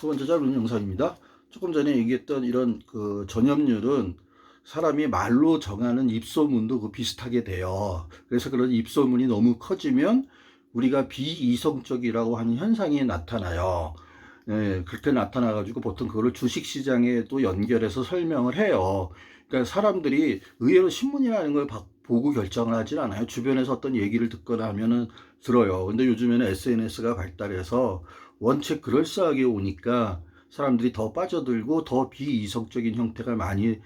두 번째 짧은 영상입니다. 조금 전에 얘기했던 이런 전염률은 사람이 말로 정하는 입소문도 비슷하게 돼요. 그래서 그런 입소문이 너무 커지면 우리가 비이성적이라고 하는 현상이 나타나요. 예, 그렇게 나타나가지고 보통 그거를 주식시장에도 연결해서 설명을 해요. 그러니까 사람들이 의외로 신문이라는 걸 보고 결정을 하질 않아요. 주변에서 어떤 얘기를 듣거나 하면은 들어요. 근데 요즘에는 SNS가 발달해서 원체 그럴싸하게 오니까 사람들이 더 빠져들고 더 비이성적인 형태가 많이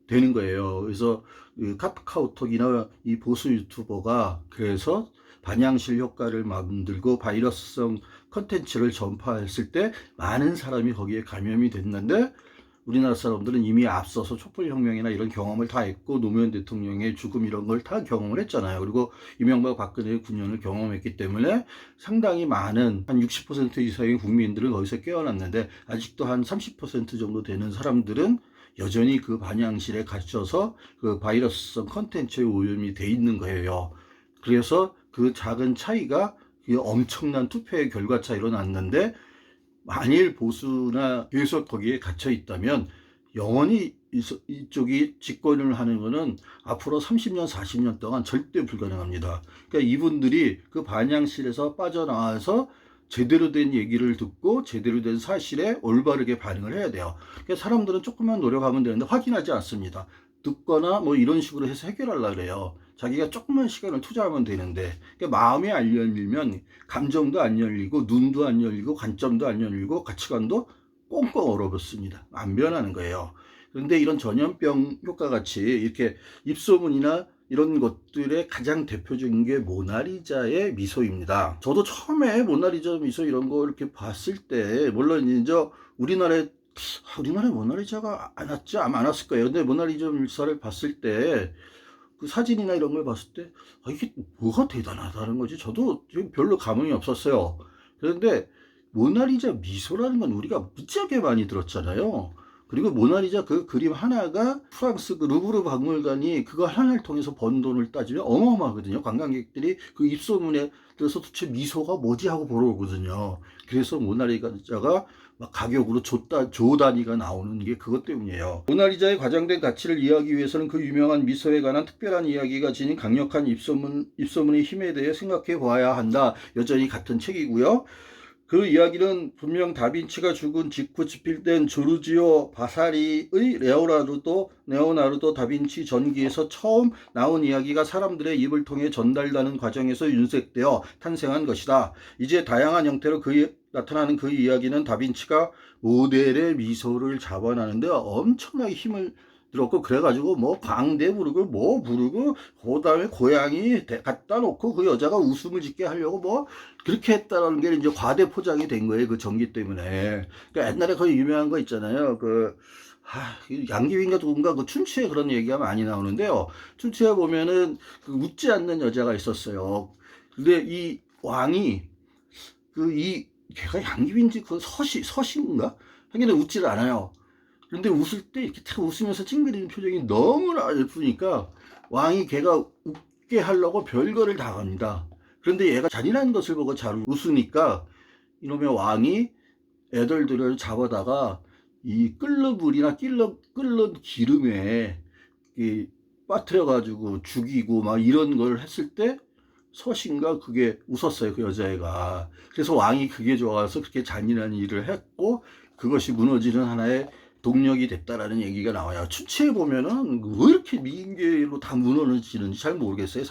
되는 거예요. 그래서 카카오톡이나 이 보수 유튜버가 그래서 반향실 효과를 만들고 바이러스성 컨텐츠를 전파했을 때 많은 사람이 거기에 감염이 됐는데, 우리나라 사람들은 이미 앞서서 촛불혁명이나 이런 경험을 다 했고 노무현 대통령의 죽음 이런 걸 다 경험을 했잖아요. 그리고 이명박 박근혜의 9년을 경험했기 때문에 상당히 많은 한 60% 이상의 국민들은 거기서 깨어났는데, 아직도 한 30% 정도 되는 사람들은 여전히 그 반향실에 갇혀서 그 바이러스성 컨텐츠에 오염이 돼 있는 거예요. 그래서 그 작은 차이가 엄청난 투표의 결과 차이로 났는데, 만일 보수나 계속 거기에 갇혀 있다면 영원히 이쪽이 집권을 하는 것은 앞으로 30년, 40년 동안 절대 불가능합니다. 그러니까 이분들이 그 반향실에서 빠져나와서 제대로 된 얘기를 듣고 제대로 된 사실에 올바르게 반응을 해야 돼요. 그러니까 사람들은 조금만 노력하면 되는데 확인하지 않습니다. 듣거나 뭐 이런 식으로 해서 해결하려고 그래요. 자기가 조금만 시간을 투자하면 되는데, 그러니까 마음이 안 열리면 감정도 안 열리고 눈도 안 열리고 관점도 안 열리고 가치관도 꽁꽁 얼어붙습니다. 안 변하는 거예요. 그런데 이런 전염병 효과 같이 이렇게 입소문이나 이런 것들의 가장 대표적인 게 모나리자의 미소입니다. 저도 처음에 모나리자 미소 이런 거 이렇게 봤을 때, 물론 이제 우리나라에 모나리자가 안 왔지, 아마 안 왔을 거예요. 근데 모나리자 미소를 봤을 때, 그 사진이나 이런 걸 봤을 때, 이게 뭐가 대단하다는 거지? 저도 별로 감흥이 없었어요. 그런데 모나리자 미소라는 건 우리가 무지하게 많이 들었잖아요. 그리고 모나리자 그 그림 하나가 프랑스 그 루브르 박물관이 그거 하나를 통해서 번 돈을 따지면 어마어마하거든요. 관광객들이 그 입소문에 들어서 도대체 미소가 뭐지 하고 보러 오거든요. 그래서 모나리자가 막 가격으로 조 단위가 나오는 게 그것 때문이에요. 모나리자의 과장된 가치를 이해하기 위해서는 그 유명한 미소에 관한 특별한 이야기가 지닌 강력한 입소문의 힘에 대해 생각해 보아야 한다. 여전히 같은 책이고요. 그 이야기는 분명 다빈치가 죽은 직후 집필된 조르지오 바사리의 레오나르도 다빈치 전기에서 처음 나온 이야기가 사람들의 입을 통해 전달되는 과정에서 윤색되어 탄생한 것이다. 이제 다양한 형태로 나타나는 그 이야기는 다빈치가 모델의 미소를 잡아나는데 엄청나게 힘을 들었고, 그래가지고 뭐 광대 부르고 뭐 부르고, 그 다음에 고양이 갖다 놓고 그 여자가 웃음을 짓게 하려고 뭐 그렇게 했다라는 게 이제 과대 포장이 된 거예요. 그 전기 때문에. 그러니까 옛날에 거의 유명한 거 있잖아요. 양귀빈가 누군가 그 춘추에 그런 얘기가 많이 나오는데요. 춘추에 보면은 그 웃지 않는 여자가 있었어요. 근데 이 왕이 걔가 양귀빈지 그 서신인가? 하긴 웃지를 않아요. 그런데 웃을 때 이렇게 탁 웃으면서 찡그리는 표정이 너무나 예쁘니까 왕이 걔가 웃게 하려고 별거를 다 합니다. 그런데 얘가 잔인한 것을 보고 잘 웃으니까 이놈의 왕이 애들들을 잡아다가 이 끓는 물이나 끓는 기름에 빠뜨려가지고 죽이고 막 이런 걸 했을 때 서신가 그게 웃었어요, 그 여자애가. 그래서 왕이 그게 좋아서 그렇게 잔인한 일을 했고 그것이 무너지는 하나의 동력이 됐다라는 얘기가 나와요. 추치에 보면은 왜 이렇게 미인계로 다 무너지는지 잘 모르겠어요.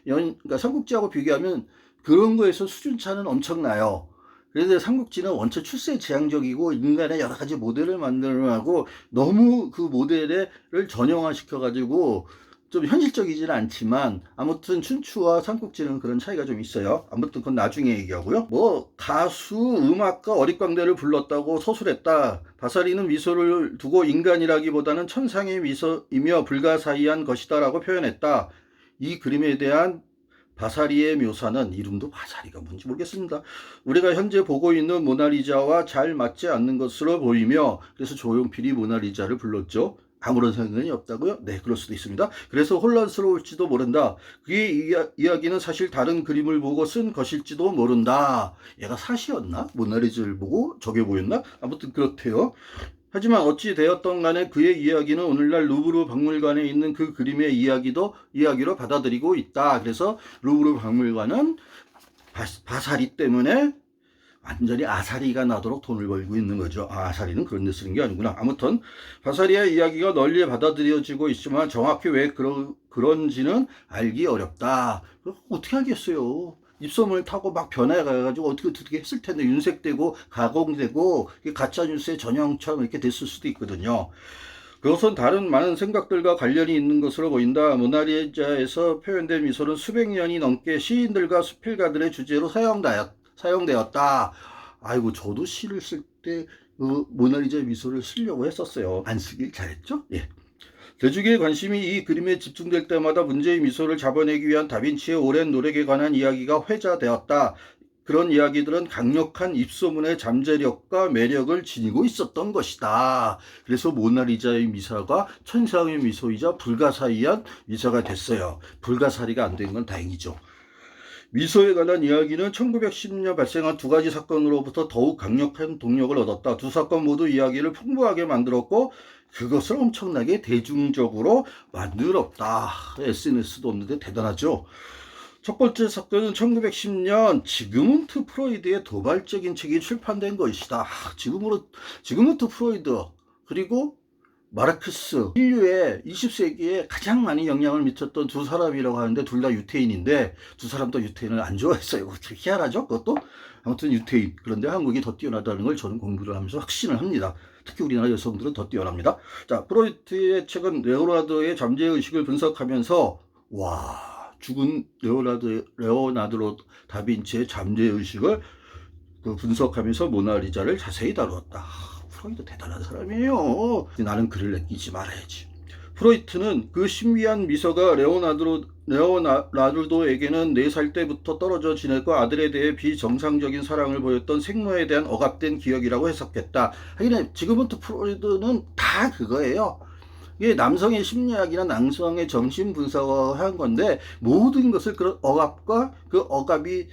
그러니까 삼국지하고 비교하면 그런 거에서 수준차는 엄청나요. 그런데 삼국지는 원체 출세 지향적이고 인간의 여러 가지 모델을 만들어가고 너무 그 모델을 전형화시켜가지고 좀 현실적이지는 않지만, 아무튼 춘추와 삼국지는 그런 차이가 좀 있어요. 아무튼 그건 나중에 얘기하고요. 뭐 가수, 음악가 어릿광대를 불렀다고 서술했다. 바사리는 미소를 두고 인간이라기보다는 천상의 미소이며 불가사의한 것이다 라고 표현했다. 이 그림에 대한 바사리의 묘사는, 이름도 바사리가 뭔지 모르겠습니다. 우리가 현재 보고 있는 모나리자와 잘 맞지 않는 것으로 보이며, 그래서 조용필이 모나리자를 불렀죠. 아무런 상관이 없다고요? 네, 그럴 수도 있습니다. 그래서 혼란스러울지도 모른다. 그의 이야기는 사실 다른 그림을 보고 쓴 것일지도 모른다. 얘가 사시였나? 모나리자를 보고 저게 보였나? 아무튼 그렇대요. 하지만 어찌 되었던 간에 그의 이야기는 오늘날 루브르 박물관에 있는 그 그림의 이야기로 받아들이고 있다. 그래서 루브르 박물관은 바사리 때문에 완전히 아사리가 나도록 돈을 벌고 있는 거죠. 아사리는 그런 데 쓰는 게 아니구나. 아무튼 바사리의 이야기가 널리 받아들여지고 있지만 정확히 왜 그런지는 알기 어렵다. 어떻게 알겠어요. 입소문을 타고 막 변해가지고 어떻게 했을 텐데 윤색되고 가공되고 가짜뉴스의 전형처럼 이렇게 됐을 수도 있거든요. 그것은 다른 많은 생각들과 관련이 있는 것으로 보인다. 모나리자에서 표현된 미소는 수백 년이 넘게 시인들과 수필가들의 주제로 사용되었다. 아이고, 저도 시를 쓸 때 모나리자 미소를 쓰려고 했었어요. 안 쓰길 잘했죠? 예. 대중의 관심이 이 그림에 집중될 때마다 문제의 미소를 잡아내기 위한 다빈치의 오랜 노력에 관한 이야기가 회자되었다. 그런 이야기들은 강력한 입소문의 잠재력과 매력을 지니고 있었던 것이다. 그래서 모나리자의 미소가 천상의 미소이자 불가사의한 미소가 됐어요. 불가사리가 안 된 건 다행이죠. 미소에 관한 이야기는 1910년 발생한 두 가지 사건으로부터 더욱 강력한 동력을 얻었다. 두 사건 모두 이야기를 풍부하게 만들었고 그것을 엄청나게 대중적으로 만들었다. SNS도 없는데 대단하죠. 첫 번째 사건은 1910년 지그문트 프로이드의 도발적인 책이 출판된 것이다. 지그문트 프로이드 그리고 마르크스, 인류의 20세기에 가장 많이 영향을 미쳤던 두 사람이라고 하는데 둘 다 유태인인데 두 사람 다 유태인을 안 좋아했어요. 어떻게 희한하죠? 그것도? 아무튼 유태인. 그런데 한국이 더 뛰어나다는 걸 저는 공부를 하면서 확신을 합니다. 특히 우리나라 여성들은 더 뛰어납니다. 자, 프로이트의 책은 레오나르도의 잠재의식을 분석하면서 와, 죽은 레오나르도 다빈치의 잠재의식을 분석하면서 모나리자를 자세히 다루었다. 프로이트 대단한 사람이에요. 나는 그를 느끼지 말아야지. 프로이트는 그 신비한 미소가 레오나르도에게는 4살 때부터 떨어져 지냈고 아들에 대해 비정상적인 사랑을 보였던 생모에 대한 억압된 기억이라고 해석했다. 하긴 지금부터 프로이트는 다 그거예요. 이게 남성의 심리학이나 남성의 정신 분석을 한 건데 모든 것을 그런 억압과 그 억압이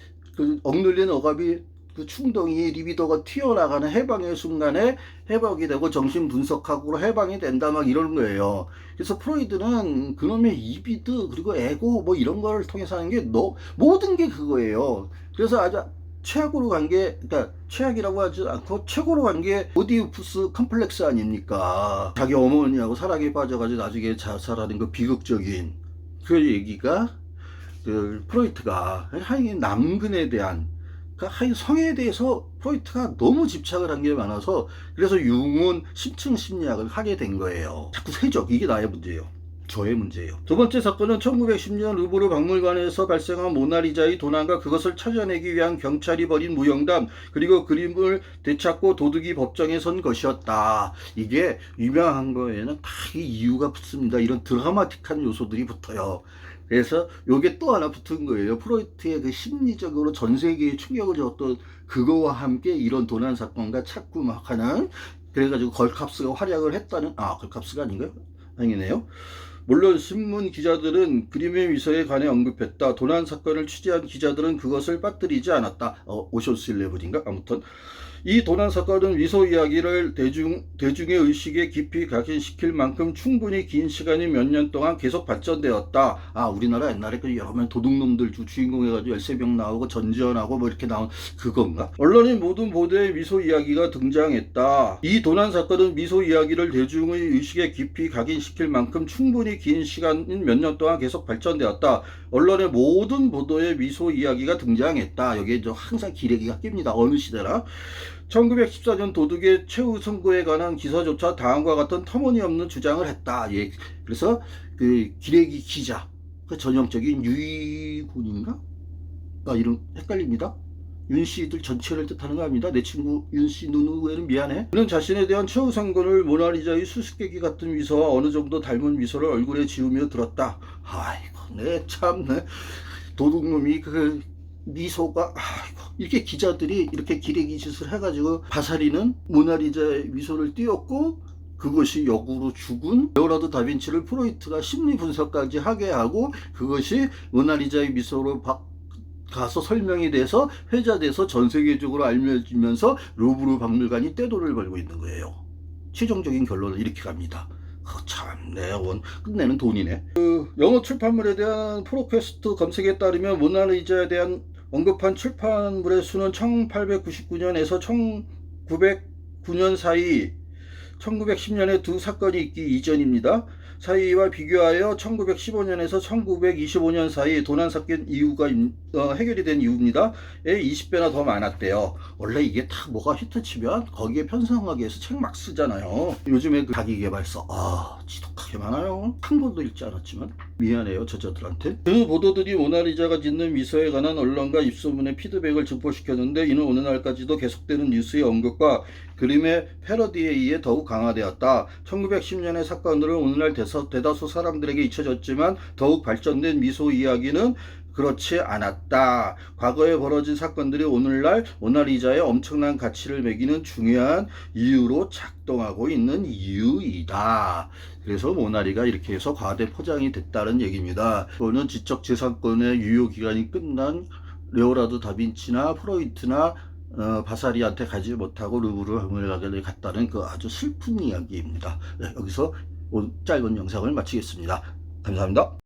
억눌린 억압이 그 충동이 리비도가 튀어나가는 해방의 순간에 해방이 되고 정신 분석학으로 해방이 된다 막 이러는 거예요. 그래서 프로이드는 그놈의 이비드 그리고 에고 뭐 이런 거를 통해서 하는 게 모든 게 그거예요. 그래서 아주 최악으로 간 게, 그러니까 최악이라고 하지 않고 최고로 간 게 오디푸스 컴플렉스 아닙니까? 자기 어머니하고 사랑에 빠져가지고 나중에 자살하는 그 비극적인 그 얘기가 그 프로이트가 하여간 남근에 대한 하여간 성에 대해서 프로이트가 너무 집착을 한 게 많아서 그래서 융은 심층 심리학을 하게 된 거예요. 자꾸 세적 이게 나의 문제예요. 저의 문제예요. 두 번째 사건은 1910년 루브르 박물관에서 발생한 모나리자의 도난과 그것을 찾아내기 위한 경찰이 벌인 무용담 그리고 그림을 되찾고 도둑이 법정에 선 것이었다. 이게 유명한 거에는 다 이유가 붙습니다. 이런 드라마틱한 요소들이 붙어요. 그래서 요게 또 하나 붙은 거예요. 프로이트의 그 심리적으로 전 세계에 충격을 줬던 그거와 함께 이런 도난 사건과 찾고 막 하는 그래가지고 걸캅스가 활약을 했다는 걸캅스가 아닌가요? 아니네요. 물론 신문 기자들은 그림의 미소에 관해 언급했다. 도난 사건을 취재한 기자들은 그것을 빠뜨리지 않았다. 오션스 11인가? 아무튼 이 도난 사건은 미소 이야기를 대중의 의식에 깊이 각인시킬 만큼 충분히 긴 시간이 몇 년 동안 계속 발전되었다. 우리나라 옛날에 그 여러 명 도둑놈들 주인공 해가지고 13명 나오고 전지현하고 뭐 이렇게 나온 그건가? 언론의 모든 보도에 미소 이야기가 등장했다. 이 도난 사건은 미소 이야기를 대중의 의식에 깊이 각인시킬 만큼 충분히 긴 시간인 몇 년 동안 계속 발전되었다. 언론의 모든 보도에 미소 이야기가 등장했다. 여기에 항상 기레기가 낍니다. 어느 시대나. 1914년 도둑의 최후 선고에 관한 기사조차 다음과 같은 터무니없는 주장을 했다. 예. 그래서 그 기레기 기자, 그 전형적인 유이군인가? 이름 헷갈립니다. 윤씨들 전체를 뜻하는 거 아닙니다. 내 친구 윤씨 누누에는 미안해. 그는 자신에 대한 최후 선고를 모나리자의 수수께끼 같은 미소와 어느 정도 닮은 미소를 얼굴에 지으며 들었다. 아이고, 내 도둑놈이 그 미소가 이렇게 기자들이 이렇게 기레기 짓을 해가지고 바사리는 모나리자의 미소를 띄웠고 그것이 역으로 죽은 레오나르도 다빈치를 프로이트가 심리 분석까지 하게 하고 그것이 모나리자의 미소로 가서 설명이 돼서 회자돼서 전 세계적으로 알려지면서 루브르 박물관이 떼돈을 벌고 있는 거예요. 최종적인 결론을 이렇게 갑니다. 참내 끝내는 돈이네. 그 영어 출판물에 대한 프로퀘스트 검색에 따르면 모나리자에 대한 언급한 출판물의 수는 1899년에서 1909년 사이 1910년에 두 사건이 있기 이전입니다. 사이와 비교하여 1915년에서 1925년 사이 도난 사건 이후가 해결이 된 이후입니다. 20배나 더 많았대요. 원래 이게 다 뭐가 히트치면 거기에 편성하기 위해서 책 막 쓰잖아요. 요즘에 그 자기개발서 지독하게 많아요. 한 권도 읽지 않았지만 미안해요 저자들한테. 그 보도들이 모나리자가 짓는 미소에 관한 언론과 입소문의 피드백을 증폭시켰는데 이는 오늘날까지도 계속되는 뉴스의 언급과 그림의 패러디에 의해 더욱 강화되었다. 1910년의 사건들은 오늘날 대다수 사람들에게 잊혀졌지만 더욱 발전된 미소 이야기는 그렇지 않았다. 과거에 벌어진 사건들이 오늘날 모나리자의 엄청난 가치를 매기는 중요한 이유로 작동하고 있는 이유이다. 그래서 모나리가 이렇게 해서 과대 포장이 됐다는 얘기입니다. 이거는 지적재산권의 유효기간이 끝난 레오나르도 다빈치나 프로이트나 바사리한테 가지 못하고 루브르 박물관에 갔다는 그 아주 슬픈 이야기입니다. 네, 여기서 짧은 영상을 마치겠습니다. 감사합니다.